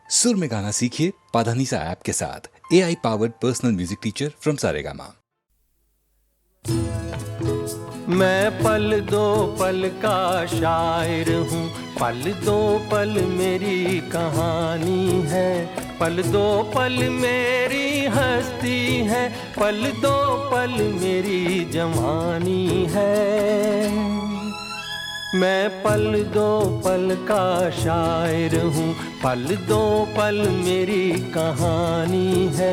सुर में गाना सीखिए पाधानीसा ऐप के साथ। AI powered personal music teacher from Saregama. मैं पल दो पल का शायर हूँ, पल दो पल मेरी कहानी है, पल दो पल मेरी हस्ती है, पल दो पल मेरी जवानी है। मैं पल दो पल का शायर हूँ, पल दो पल मेरी कहानी है,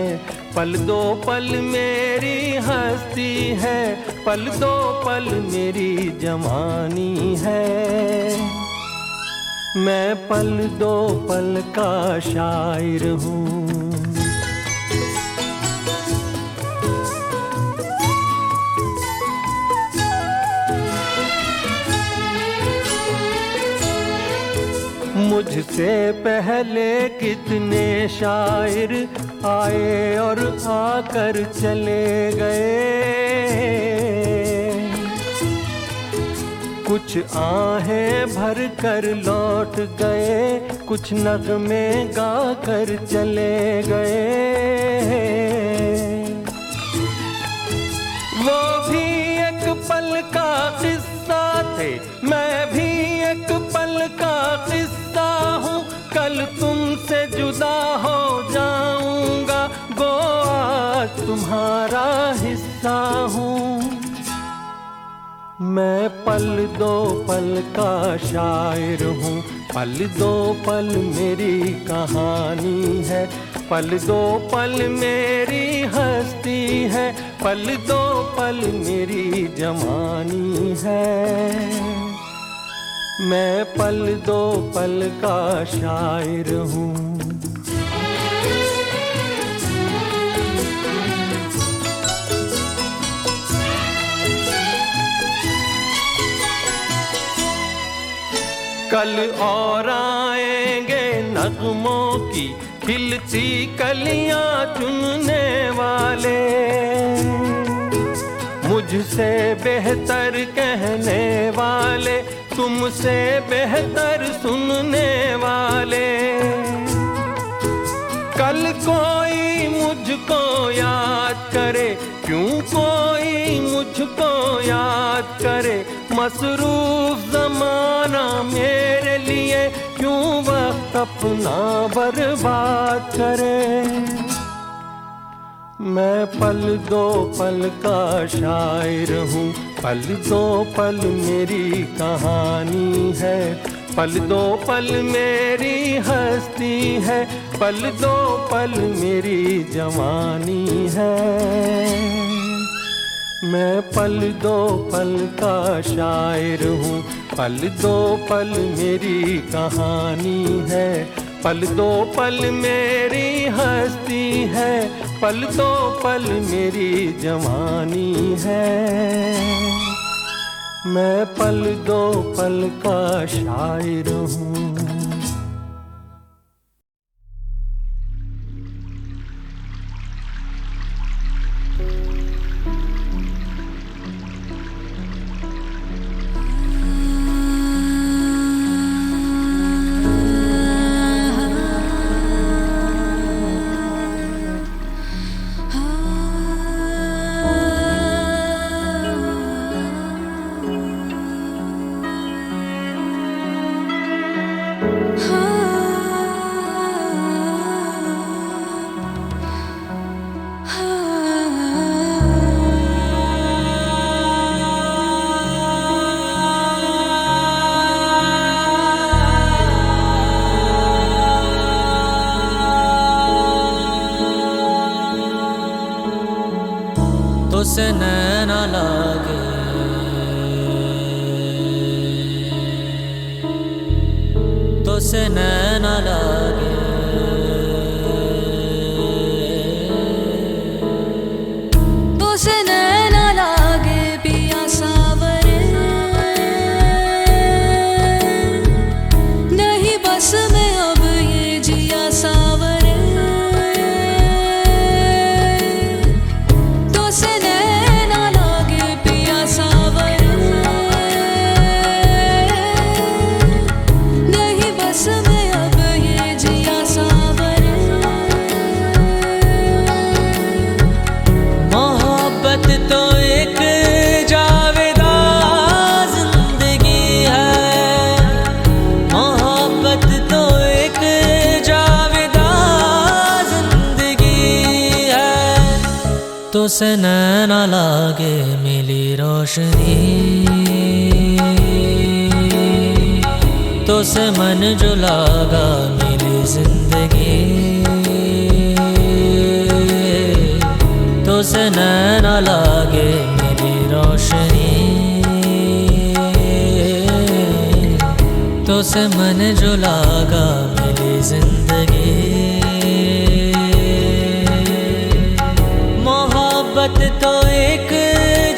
पल दो पल मेरी हस्ती है, पल दो पल मेरी जवानी है। मैं पल दो पल का शायर हूँ। मुझसे पहले कितने शायर आए और आकर चले गए, कुछ आहें भर कर लौट गए, कुछ नगमे गा कर चले गए। वो भी एक पल का किस्सा थे, मैं भी एक पल का किस्सा हूँ, कल तुमसे जुदा हो जाऊंगा, गो आज तुम्हारा हिस्सा हूँ। मैं पल दो पल का शायर हूँ, पल दो पल मेरी कहानी है, पल दो पल मेरी हस्ती है, पल दो पल मेरी जवानी है। मैं पल दो पल का शायर हूँ। कल और आएंगे नगमों की खिलती कलियां चुनने वाले, मुझसे बेहतर कहने वाले, तुमसे बेहतर सुनने वाले। कल कोई मुझको याद करे, क्यों कोई मुझको याद करे, मसरूफ ज़माना मेरे लिए क्यों वक्त अपना बर्बाद करे। मैं पल दो पल का शायर हूँ, पल दो पल मेरी कहानी है, पल दो पल मेरी हस्ती है, पल दो पल मेरी जवानी है। मैं पल दो पल का शायर हूँ, पल दो पल मेरी कहानी है, पल दो पल मेरी हस्ती है, पल दो पल मेरी जवानी है। मैं पल दो पल का शायर हूँ। से नैना लागे, तो से नैना लागे, तो से नैना लागे पिया सावरे, नहीं बस में अब ये जिया सावरे। तो से नैना तो से नैना लागे मिली रोशनी, तो से मन जो लागा मिली जिंदगी, तो से नैना लागे मिली रोशनी, तो से मन जो लागा मिली जिंदगी। मोहब्बत तो एक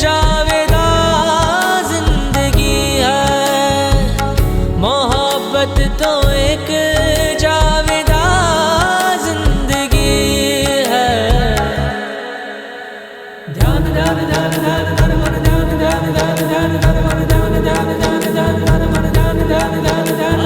जावेदा जिंदगी है, मोहब्बत तो एक जावेदा जिंदगी है। ध्यान ध्यान ध्यान ध्यान ध्यान मन ध्यान ध्यान ध्यान ध्यान ध्यान मन ध्यान ध्यान ध्यान ध्यान ध्यान मन ध्यान ध्यान ध्यान ध्यान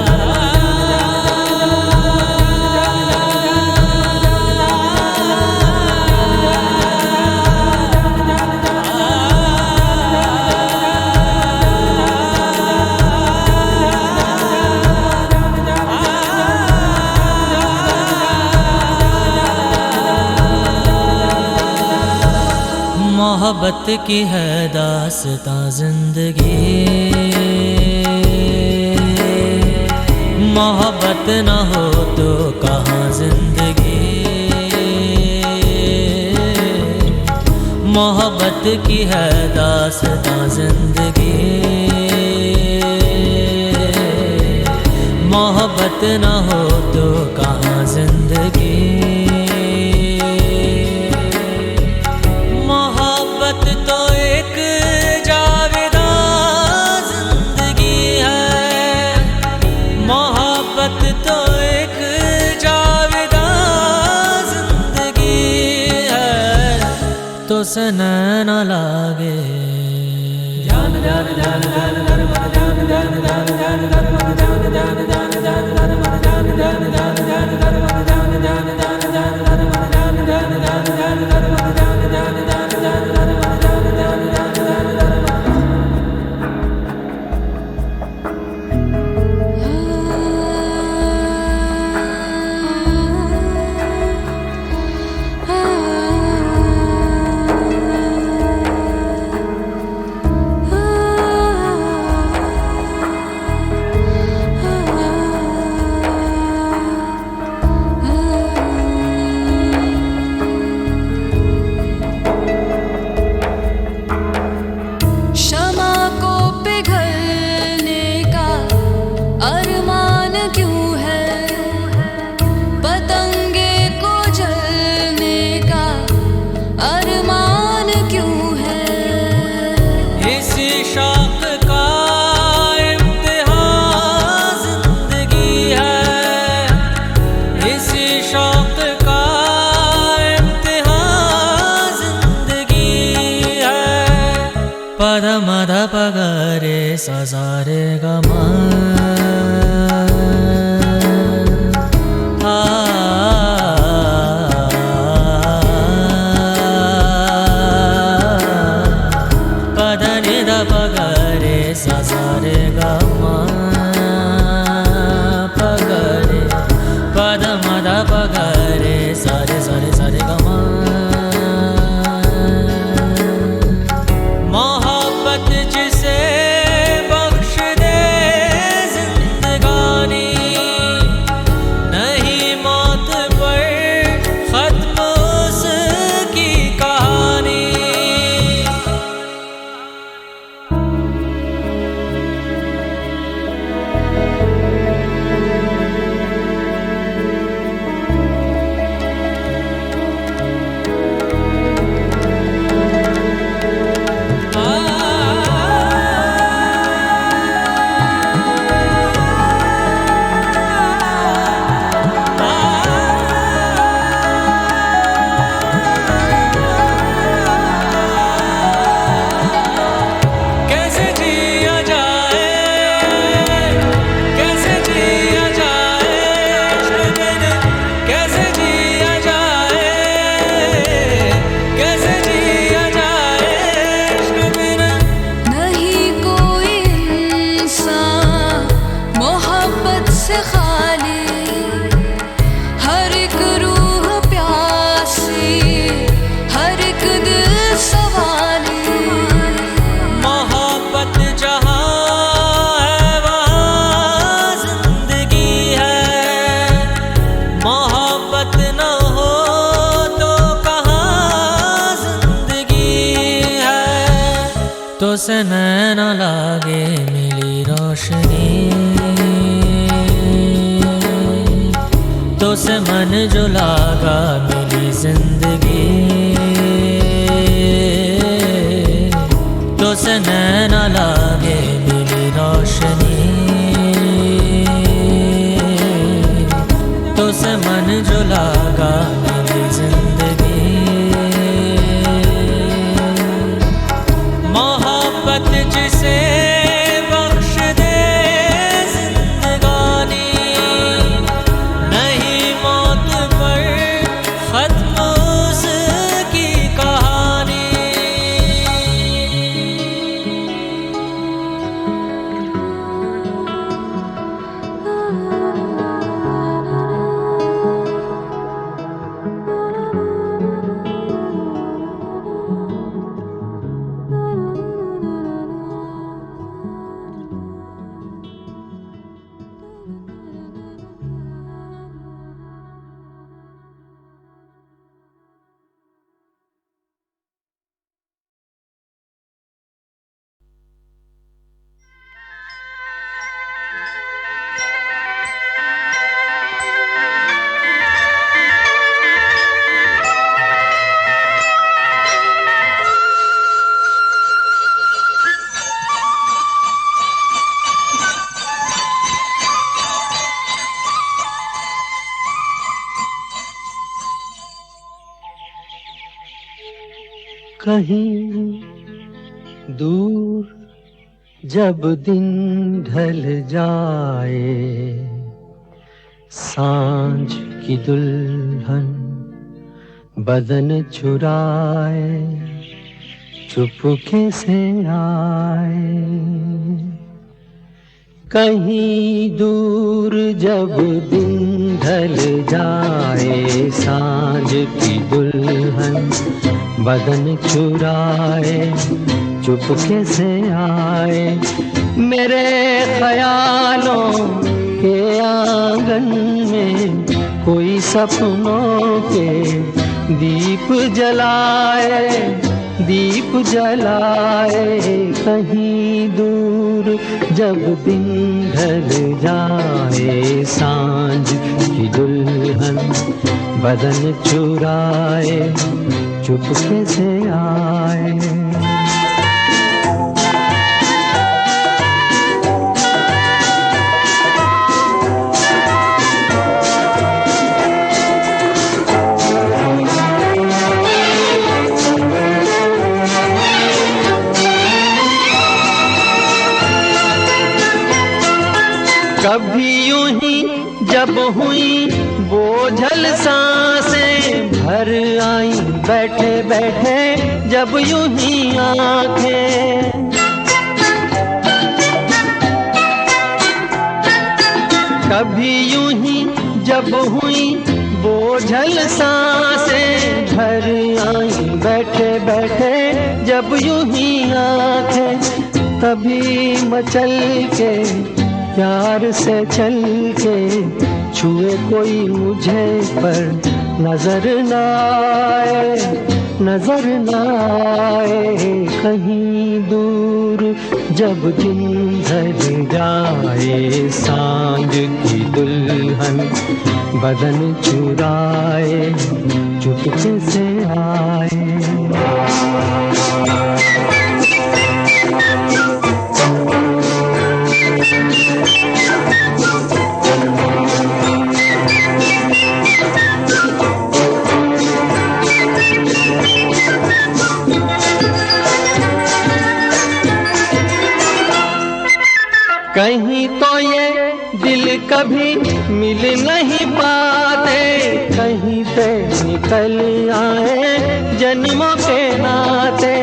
मोहब्बत की है दास्तां जिंदगी, मोहब्बत न हो तो कहाँ जिंदगी। मोहब्बत की है दास्तां जिंदगी, मोहब्बत न हो तो कहाँ जिंदगी। मोहब्बत तो एक जावेदा जिंदगी है, मोहब्बत तो एक जावेदा जिंदगी है। तो से नैना लागे ध्यान ध्यान ध्यान ध्यान ध्यान मन ध्यान ध्यान ध्यान ध्यान ध्यान मन ध्यान ध्यान ध्यान ध्यान ध्यान मन ध्यान ध्यान ध्यान ध्यान ध्यान मन ध्यान ध्यान ध्यान ध्यान ध्यान मन ध्यान ध्यान ध्यान ध्यान ध्यान मन ध्यान ध्यान ध्यान ध्यान ध्यान मन ध्यान ध्यान ध्यान ध्यान ध्यान। क्षमा को पिघलने का अरमान क्यों है, पतंगे को जलने का अरमान क्यों है। इसी शौक का इम्तिहान जिंदगी है, इसी शौक का इम्तिहान जिंदगी है। पद मद पगरे सजारे गमा पद निद पगरे सजारे गमा पगरे पद मद पगरे सारे सारे सारे गमा। मोहब्बत जिसे बख्श दे जिंदगानी, नहीं मौत पर खत्म उसकी कहानी। तो से नैना लागे मिली रोशनी, तो से मन जो लागा मिली जिंदगी, तो से नैना लागे मिली रोशनी, तो से मन जो लागा मिली जिंदगी। मोहब्बत जिसे बख्श दे जिंदगानी, नहीं मौत पर खत्म उसकी कहानी। कहीं दूर जब दिन ढल जाए, सांझ की दुल्हन बदन चुराए चुपके से आए। कहीं दूर जब दिन ढल जाए, सांझ की दुल्हन बदन चुराए चुपके से आए। मेरे ख्यालों के आंगन में कोई सपनों के दीप जलाए, दीप जलाए। कहीं दूर जब दिन ढल जाए, सांझ की दुल्हन बदन चुराए चुपके से आए। कभी यूं ही जब हुई बोझल सांसें भर आई, बैठे बैठे जब यूं ही आंखें। कभी यूं ही जब हुई बोझल सांसें भर आई, बैठे बैठे जब यूं ही आंखें। तभी मचल के प्यार से चल के छुए कोई मुझे पर नजर न आए, नजर न आए। कहीं दूर जब दिन ढल जाए, सांझ की दुल्हन बदन चुराए चुपके से आए। कहीं तो ये दिल कभी मिल नहीं पाते, कहीं से निकल आए जन्मों के नाते।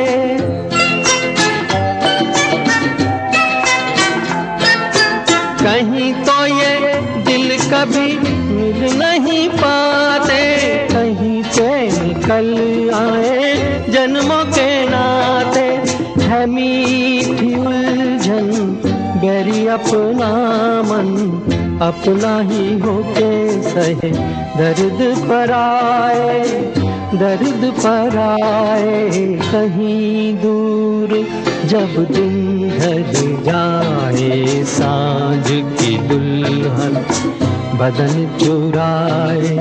कहीं तो ये दिल कभी मिल नहीं पाते, कहीं से निकल आए जन्मों के नाते। है मीठी उलझन गहरी अपना मन अपना ही होके सहे दर्द पर आए, दर्द पर आए कहीं दूर। जब दिन ढल जाए सांझ की दुल्हन बदन चुराए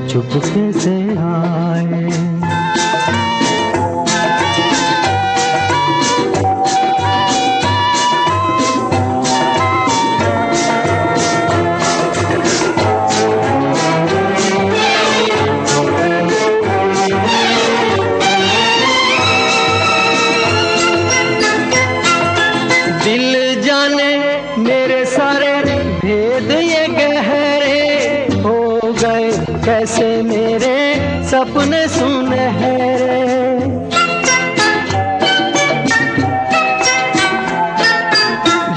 चुपके से आए। दिल जाने मेरे सारे भेद ये गहरे हो गए कैसे मेरे सपने सुनहरे।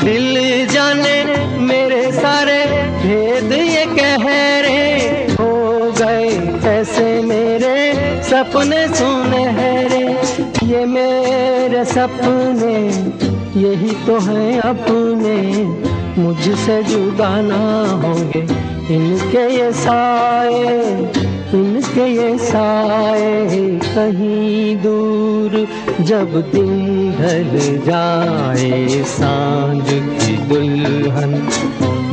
दिल जाने मेरे सारे भेद ये गहरे हो गए कैसे मेरे सपने सुनहरे। ये मेरे सपने यही तो है अपने, मुझसे जुदा ना होंगे इनके ये साए, इनके ये साए कहीं दूर। जब दिन ढल जाए सांझ की दुल्हन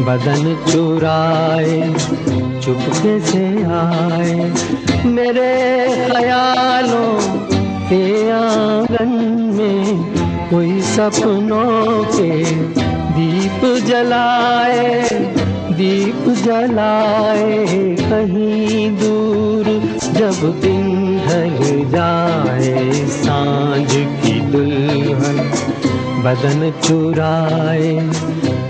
बदन चुराए चुपके से आए। मेरे ख्यालों के आंगन में कोई सपनों के दीप जलाए, दीप जलाए कहीं दूर। जब दिन ढल जाए सांझ की दुल्हन बदन चुराए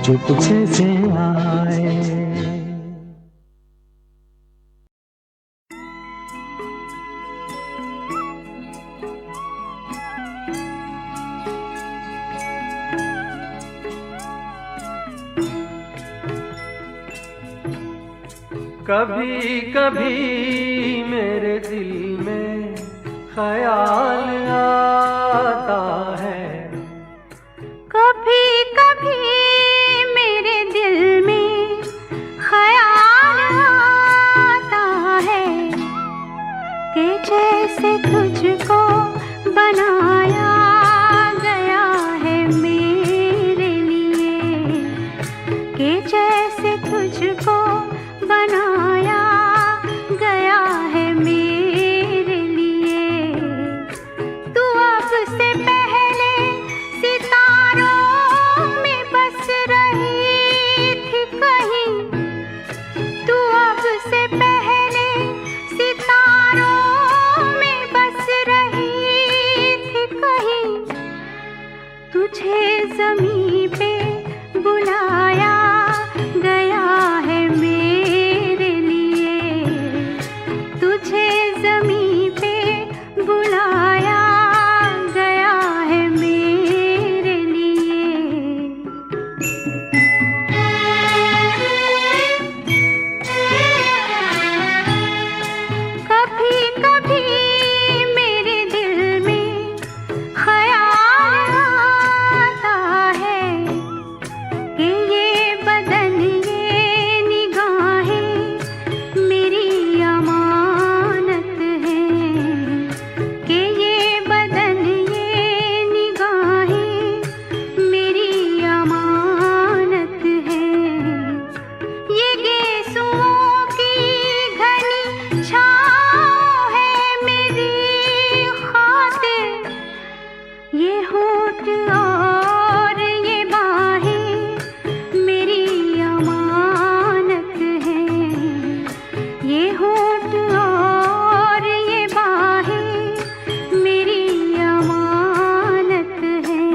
चुपके से आए। कभी कभी मेरे दिल में ख्याल आता है, कभी कभी मेरे दिल में ख्याल आता है कि जैसे तुझको बनाया गया है मेरे लिए, कि जैसे तुझको बनाया गया है मेरे लिए। तू अब से पहले सितारों में बस रही थी कहीं, तू अब से पहले सितारों में बस रही थी कहीं। तुझे ज़मीं पे बुलाया गया है मेरे लिए, तुझे ज़मीं पे बुलाया गया है मेरे लिए। कभी कभी मेरे दिल में ख्याल आता है कि ये बदन ये निगाहें मेरी अमानत हैं, कि ये बदन ये निगाहें मेरी अमानत हैं। ये गेसुओं की घनी छाँव है मेरी खातिर, ये होठ और ये बाहें मेरी अमानत हैं, ये होठ और ये बाहें मेरी अमानत हैं।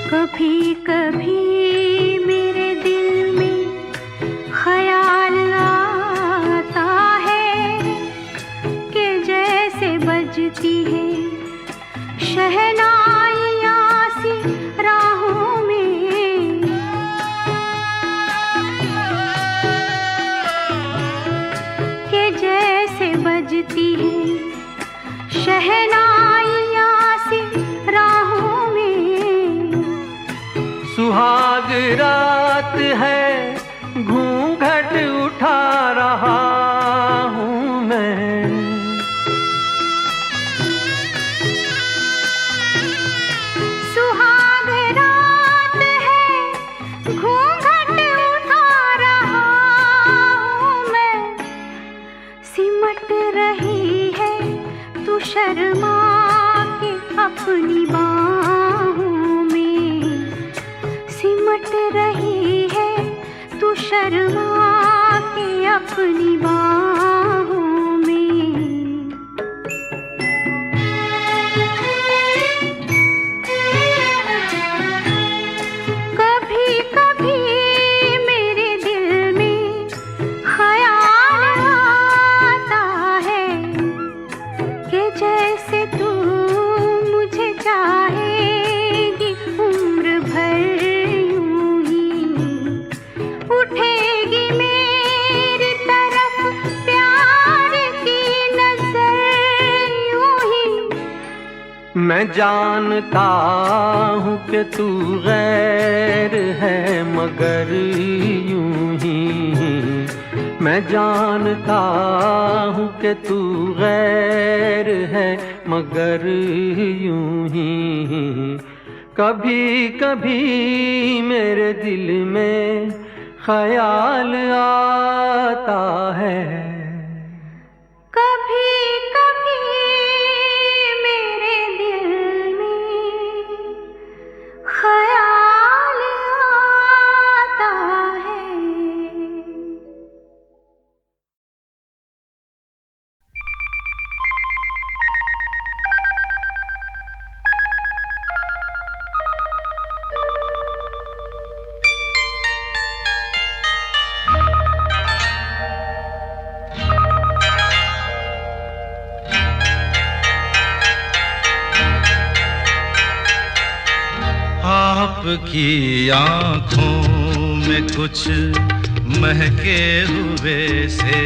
कभी कभी मेरे दिल में ख्याल आता है कि जैसे बजती है शहनाइयाँ सी राहों में, बजती है शहनाइयाँ सी राहों में। सुहाग रात है घूंघट उठा रहा हूँ मैं। सुहाग रात है घूंघट उठा रहा हूँ मैं। सिमट रही है तू शर्मा के अपनी बाहों में। सिमट रही है तू शर्मा के अपनी बाहों में। कभी कभी मेरे दिल में ख्याल आता है कि जैसे तू मुझे चाहेगी उम्र भर यूं ही। उठेगी मेरी तरफ प्यार की नजर यूं ही। मैं जानता हूँ कि तू गैर है मगर यूं ही। मैं जानता हूँ कि तू गैर है मगर यूं ही। कभी कभी मेरे दिल में ख्याल आता है। कभी कभी मेरे दिल में ख्याल आता है। आपकी आँखों में कुछ महके हुए से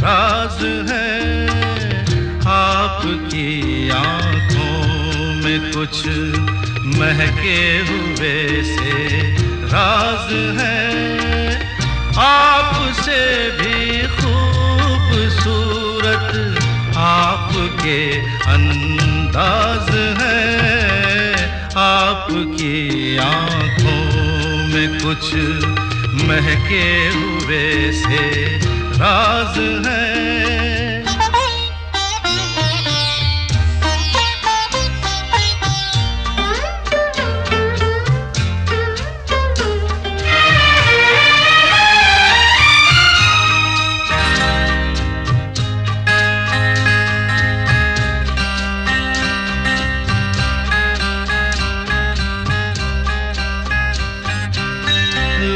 राज है। आपकी आँखों में कुछ महके हुए से राज है। आपसे भी खूबसूरत आपके अंदाज है। आपकी आँखों में कुछ महके हुए से राज है।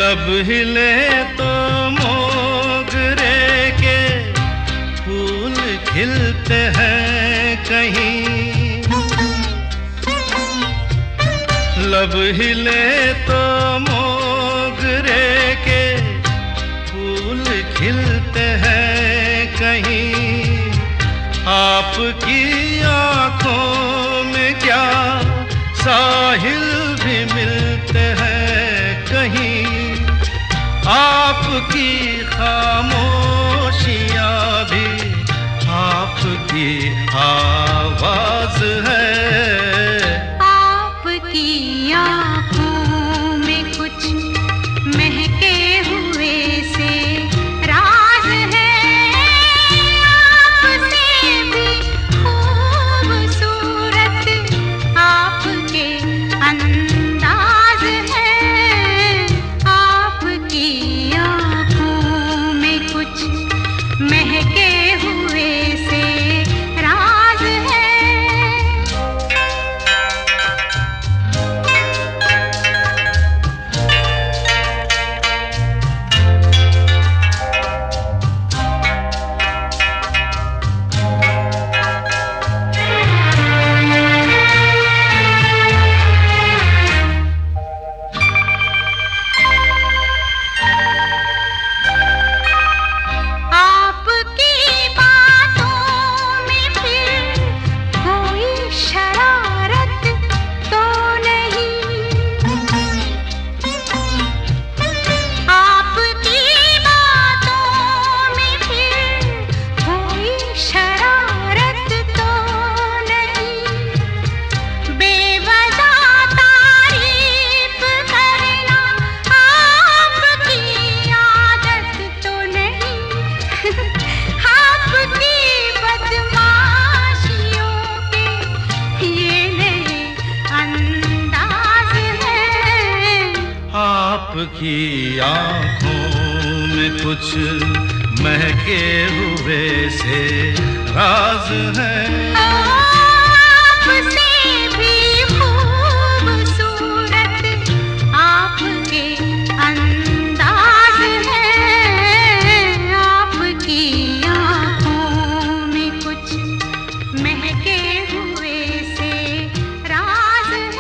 लब हिले तो मोगरे के फूल खिलते हैं कहीं। लब हिले तो मोगरे के फूल खिलते हैं कहीं। आपकी आँखों में क्या साहिल भी मिलते हैं कहीं। आपकी खामोशियाँ भी आपकी आवाज है। आपकी आँखों में कुछ महके हुए से राज है। आपसे भी खूबसूरत आपके अंदाज है। आपकी आँखों में कुछ महके हुए से राज है। आपकी आंखों में कुछ महके हुए से राज है। आपसे भी खूबसूरत आपके अंदाज है। आपकी आंखों में कुछ महके हुए से राज है।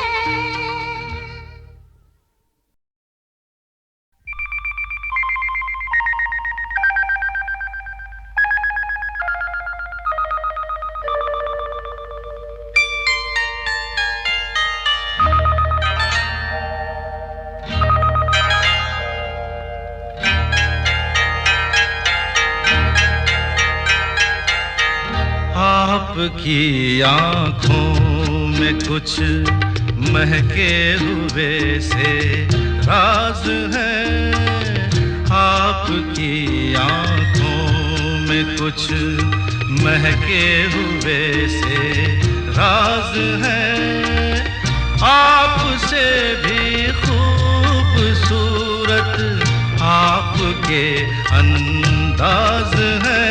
आपकी आंखों में कुछ महके हुए से राज है। आपकी आंखों में कुछ महके हुए से राज है। आपसे भी खूबसूरत आपके अंदाज है।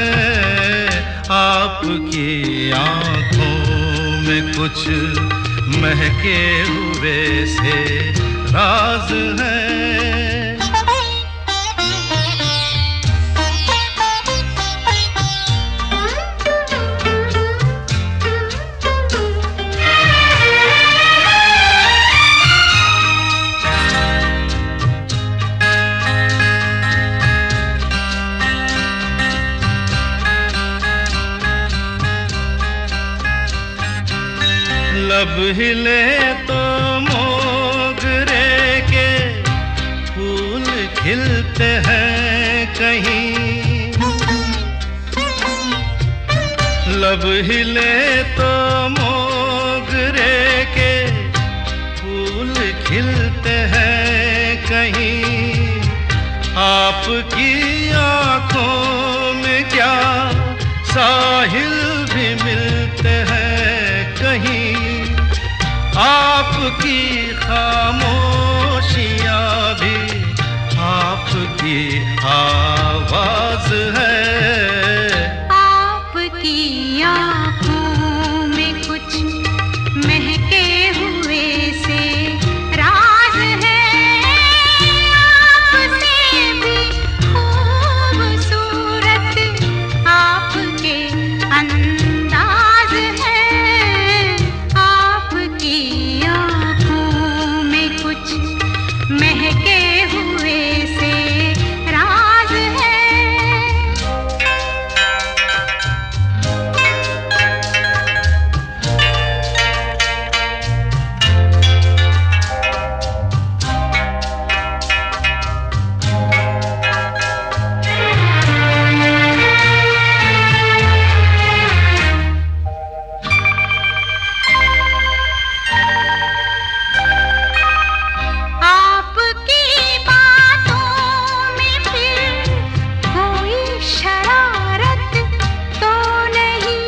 आपकी आंखों में कुछ महके हुए से राज है। लब हिले तो मोगरे के फूल खिलते हैं कहीं। लब हिले तो मोगरे के फूल खिलते हैं कहीं। आपकी आंखों में क्या साहिल भी मिलते हैं कहीं। आपकी खामोशियाँ भी आपकी आवाज है। आपकी आंखों में कुछ महके हुए से राज है। आपसे भी खूबसूरत आपके अंदाज है। आपकी आंखों में कुछ महके हुए से राज है। आपकी बातों में फिर कोई शरारत तो नहीं।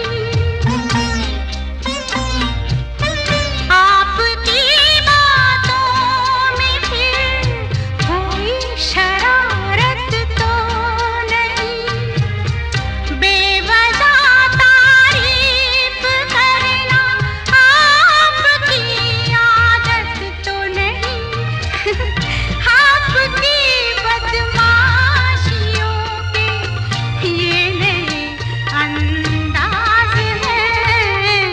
आपकी बातों में फिर कोई शरारत तो नहीं। बेवजह तारीफ करना आपकी आदत तो नहीं। आपकी बदमाशियों के ये नए अंदाज हैं।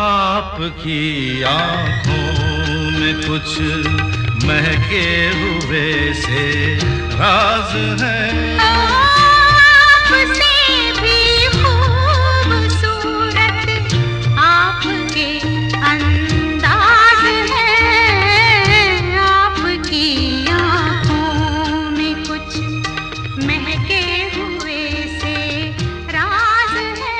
आपकी आंखों में कुछ महके हुए से राज है। आपसे भी खूबसूरत आपके अंदाज है। आपकी आंखों में कुछ महके हुए से राज है।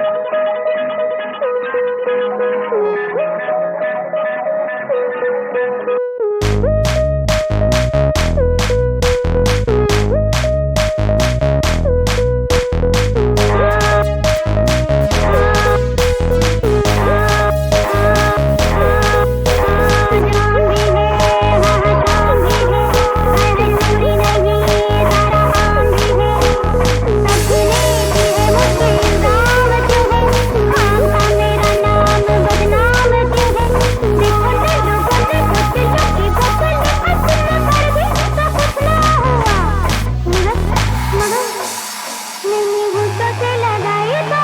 से लगाई तो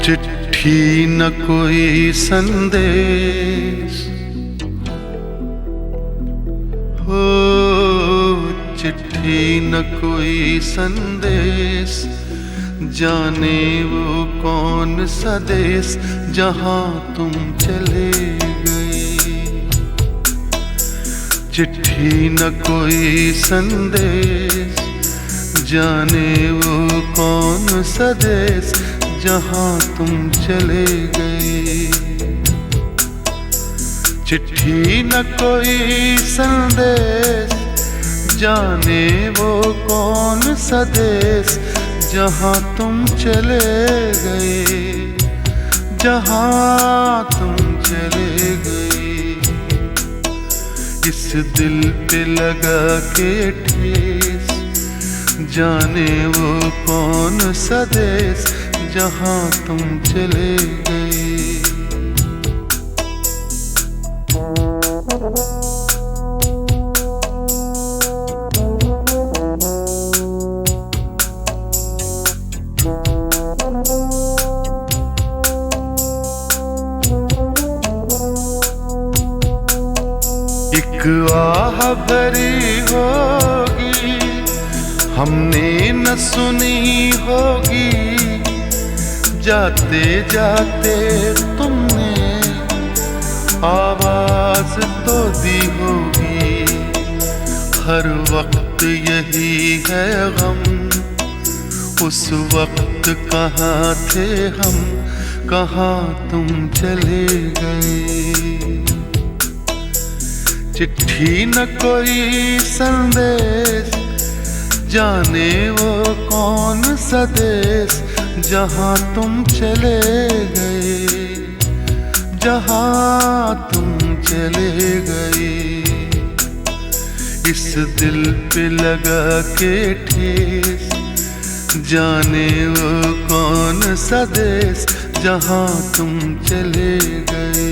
चिट्ठी न कोई संदेश हो, चिट्ठी न कोई संदेश, जाने वो कौन सा देश जहां तुम चले गए। चिट्ठी न कोई संदेश, जाने वो कौन सा देश जहां तुम चले गए। चिट्ठी न कोई संदेश, जाने वो कौन सा देश जहां तुम चले गए, जहां तुम चले गए। इस दिल पे लगा के ठेस, जाने वो कौन सा देश जहाँ तुम चले गए। एक आह भरी होगी हमने न सुनी होगी, जाते जाते तुमने आवाज तो दी होगी। हर वक्त यही है गम, उस वक्त कहाँ थे हम, कहाँ तुम चले गए। चिट्ठी न कोई संदेश, जाने वो कौन सा देश, जहाँ तुम चले गए, जहाँ तुम चले गए। इस दिल पे लगा के ठेस, जाने वो कौन सा देश, जहाँ तुम चले गए।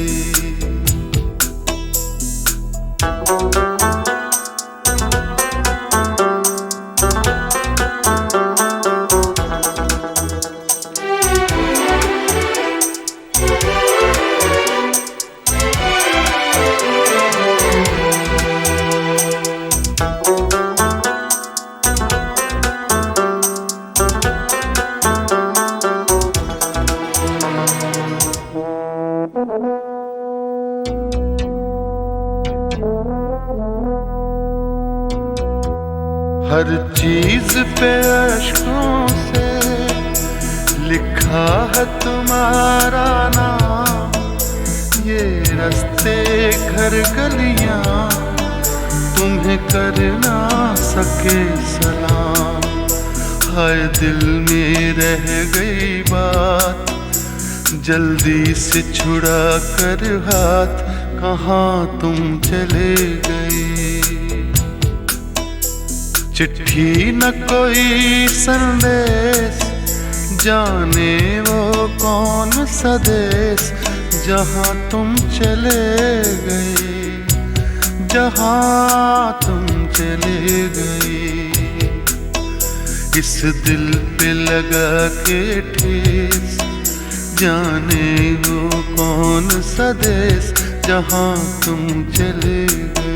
हर चीज पे अश्कों से लिखा है तुम्हारा नाम, ये रास्ते घर गलियां तुम्हें कर ना सके सलाम। हाय दिल में रह गई बात, जल्दी से छुड़ा कर हाथ, कहाँ तुम चले गए। चिट्ठी न कोई संदेश, जाने वो कौन सा देश, जहाँ तुम चले गए, जहाँ तुम चले गए। इस दिल पे लगा के ठेस, जाने वो कौन सा देश, जहाँ तुम चले गए।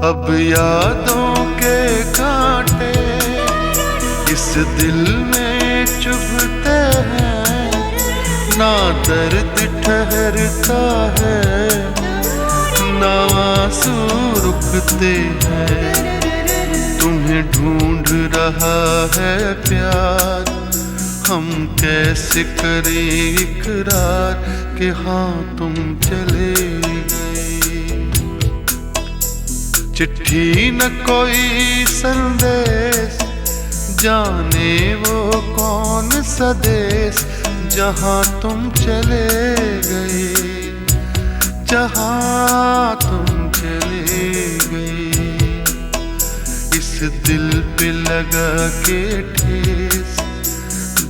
अब यादों के कांटे इस दिल में चुभते हैं, ना दर्द ठहरता है, ना आंसू रुकते हैं। तुम्हें ढूंढ रहा है प्यार, हम कैसे करें इकरार कि हाँ तुम चले गए। चिट्ठी न कोई संदेश, जाने वो कौन सा देश, जहाँ तुम चले गए, जहाँ तुम चले गए। इस दिल पे लगा के ठेस,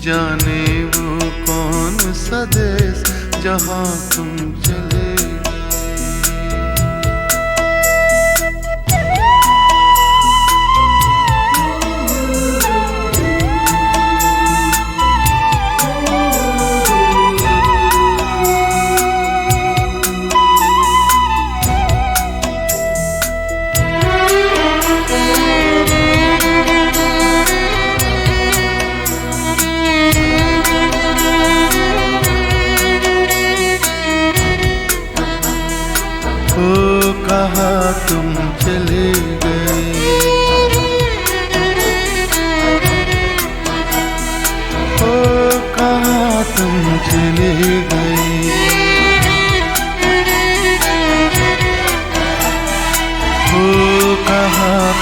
जाने वो कौन सा देश, जहाँ तुम चले गए। कहाँ तुम चले गए, ओ कहाँ तुम चले गए।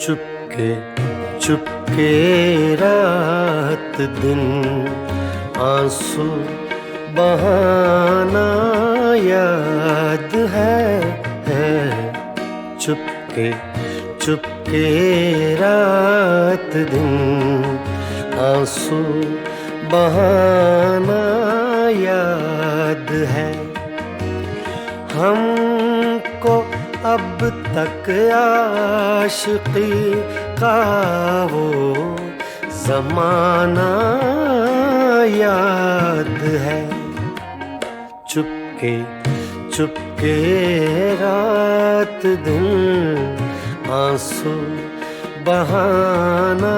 चुपके चुपके रात दिन आंसू बहाना याद है। चुपके चुपके रात दिन आंसू बहाना याद है। हमको अब तक आशिकी का वो ज़माना याद है। चुपके चुपके रात दिन आंसू बहाना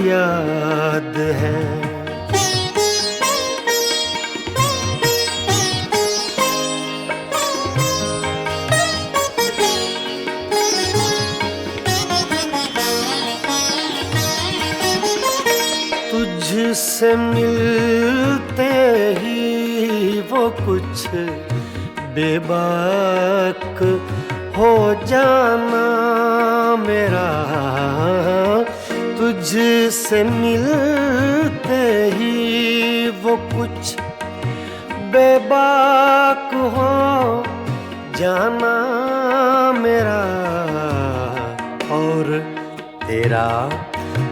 याद है। तुझसे मिलते ही वो कुछ बेबाक हो जाना मेरा। तुझसे मिलते ही वो कुछ बेबाक हो जाना मेरा। और तेरा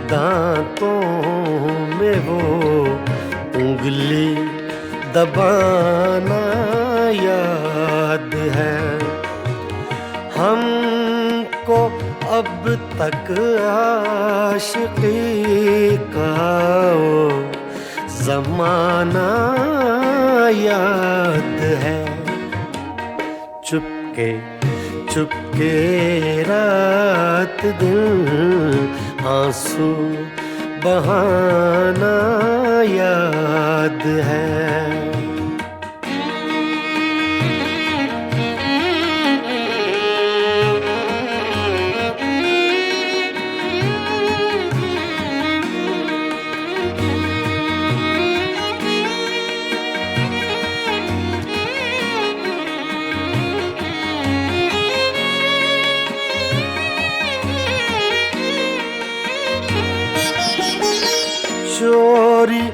दांतों में वो उंगली दबाना याद है। हमको अब तक आशिकी का वो ज़माना याद है। चुपके चुपके रात दिन आंसू बहाना याद है। चोरी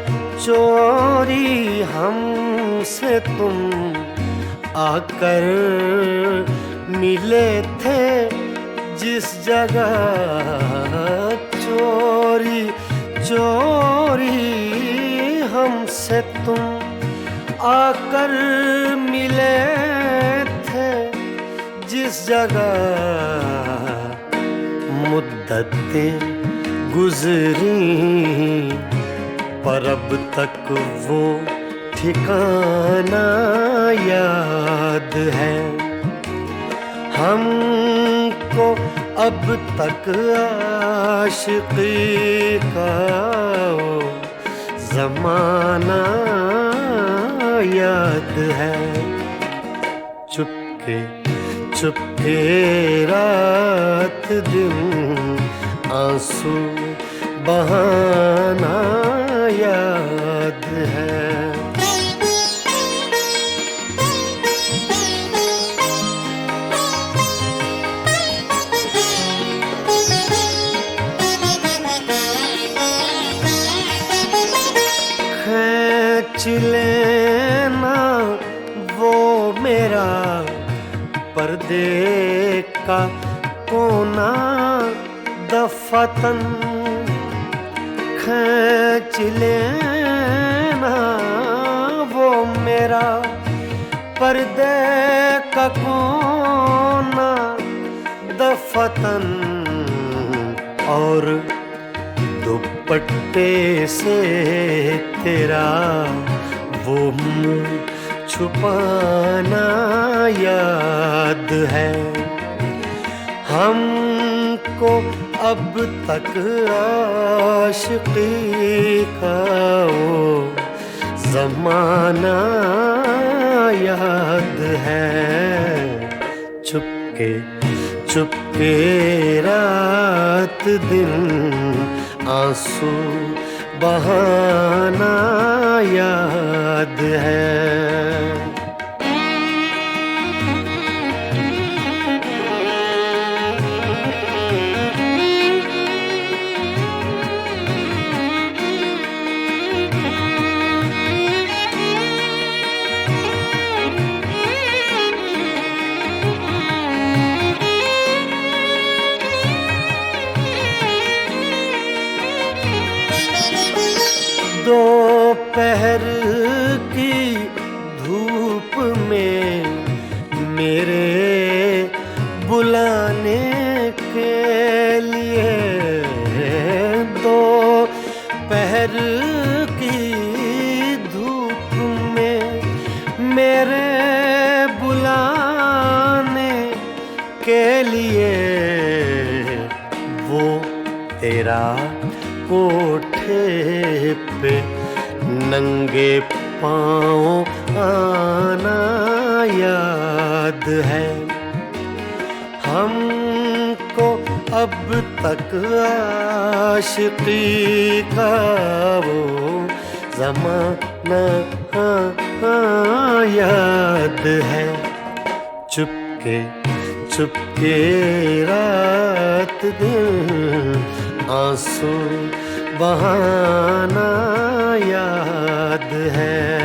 चोरी हमसे तुम आकर मिले थे जिस जगह। चोरी चोरी हमसे तुम आकर मिले थे जिस जगह। मुद्दतें गुजरी पर अब तक वो ठिकाना याद है। हमको अब तक आशिकी का वो ज़माना याद है। चुपके चुपके रात दिन आंसू बहाना याद है। खींच लेना वो मेरा पर्दे का कोना दफतन। खींच लेना वो मेरा पर्दे का कोना दफतन। और दुपट्टे से तेरा वो मुँह छुपाना याद है। हमको अब तक आशिकी का वो ज़माना याद है। चुपके चुपके रात दिन आंसू बहाना याद है। दोपहर की धूप में मेरे बुलाने के लिए, दोपहर की धूप में मेरे बुलाने के लिए वो तेरा कोठे पे नंगे पाँव आना याद है। हमको अब तक आशिकी का वो ज़माना याद है। चुपके चुपके रात दिन आंसू बहाना याद है।